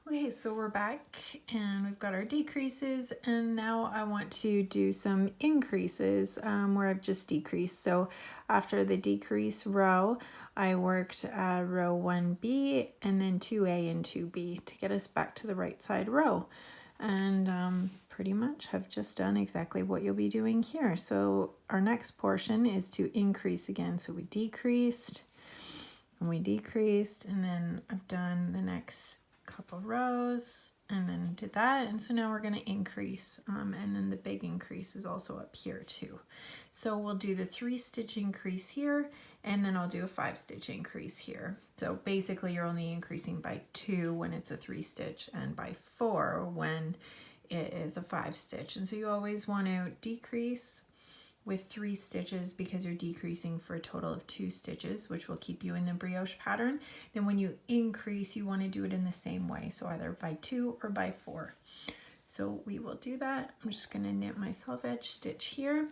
Okay, so we're back and we've got our decreases, and now I want to do some increases where I've just decreased. So after the decrease row, I worked row 1B and then 2A and 2B to get us back to the right side row. And pretty much have just done exactly what you'll be doing here. So our next portion is to increase again. So we decreased and we decreased, and then I've done the next couple rows and then did that, and so now we're going to increase, and then the big increase is also up here too. So we'll do the 3-stitch increase here, and then I'll do a 5-stitch increase here. So basically you're only increasing by 2 when it's a 3-stitch and by 4 when it is a 5-stitch. And so you always want to decrease with 3 stitches because you're decreasing for a total of 2 stitches, which will keep you in the brioche pattern. Then when you increase, you want to do it in the same way, so either by 2 or by 4. So we will do that. I'm just going to knit my self-edge stitch here.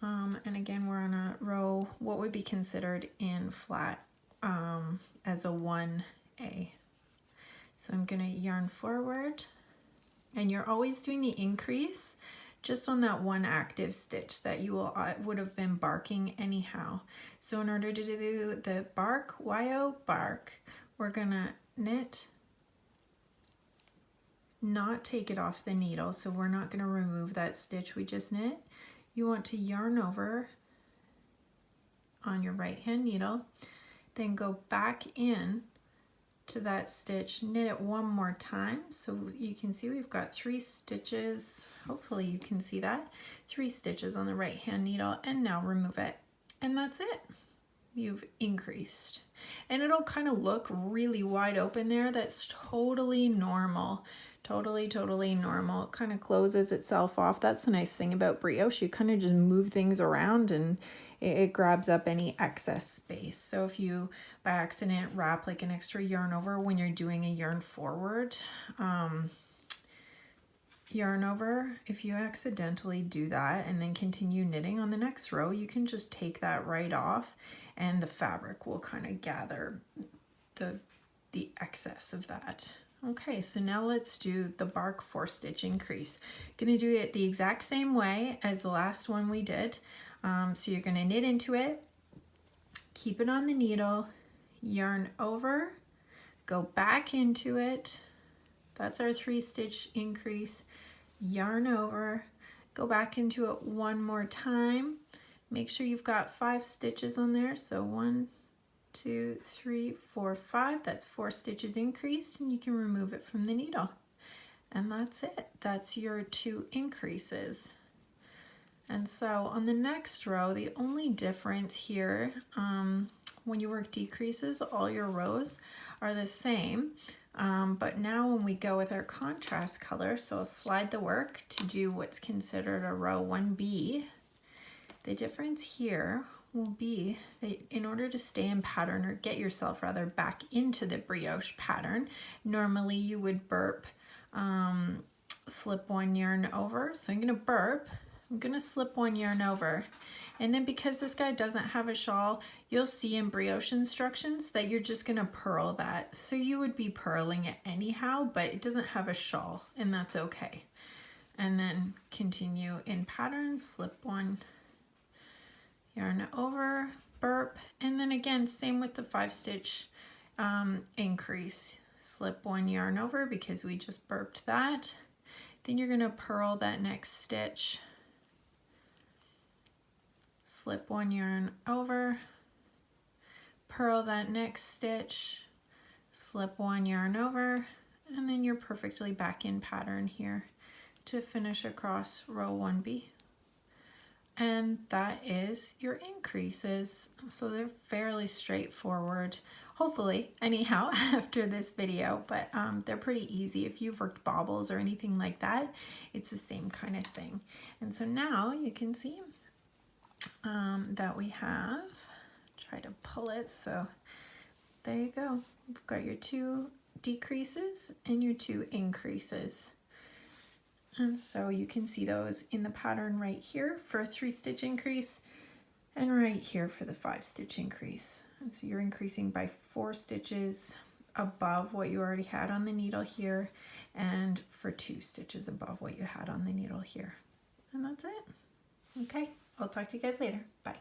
And again, we're on a row, what would be considered in flat as a 1A. So I'm going to yarn forward, and you're always doing the increase just on that one active stitch that you would have been barking anyhow. So in order to do the bark, YO bark, we're gonna knit, not take it off the needle. So we're not gonna remove that stitch we just knit. You want to yarn over on your right hand needle, then go back in to that stitch, knit it one more time. So you can see we've got 3 stitches, hopefully you can see that, 3 stitches on the right hand needle, and now remove it. And that's it. You've increased. And it'll kind of look really wide open there. That's totally normal. Totally normal. It kind of closes itself off. That's the nice thing about brioche. You kind of just move things around and it grabs up any excess space. So if you by accident wrap like an extra yarn over when you're doing a yarn forward, yarn over, if you accidentally do that and then continue knitting on the next row, you can just take that right off and the fabric will kind of gather the excess of that. Okay, so now let's do the bark 4-stitch increase. Gonna do it the exact same way as the last one we did. So you're gonna knit into it, keep it on the needle, yarn over, go back into it. That's our 3-stitch increase. Yarn over, go back into it one more time. Make sure you've got 5 stitches on there. So 1, 2, 3, 4, 5. That's 4 stitches increased, and you can remove it from the needle. And that's it. That's your 2 increases. And so on the next row, the only difference here, when you work decreases, all your rows are the same. But now when we go with our contrast color, so I'll slide the work to do what's considered a row 1B. The difference here will be that in order to stay in pattern, or get yourself rather back into the brioche pattern, normally you would burp, slip 1 yarn over. So I'm gonna burp, I'm gonna slip 1 yarn over. And then because this guy doesn't have a shawl, you'll see in brioche instructions that you're just gonna purl that. So you would be purling it anyhow, but it doesn't have a shawl, and that's okay. And then continue in pattern, slip 1 yarn over, burp, and then again, same with the 5-stitch increase. Slip 1 yarn over because we just burped that. Then you're gonna purl that next stitch, slip 1 yarn over, purl that next stitch, slip 1 yarn over, and then you're perfectly back in pattern here to finish across row 1B. And that is your increases. So they're fairly straightforward, hopefully, anyhow, after this video, but they're pretty easy. If you've worked baubles or anything like that, it's the same kind of thing. And so now you can see that we have, try to pull it, so there you go. You've got your 2 decreases and your 2 increases. And so you can see those in the pattern right here for a 3-stitch increase and right here for the 5-stitch increase. And so you're increasing by 4 stitches above what you already had on the needle here, and for 2 stitches above what you had on the needle here. And that's it. Okay, I'll talk to you guys later. Bye.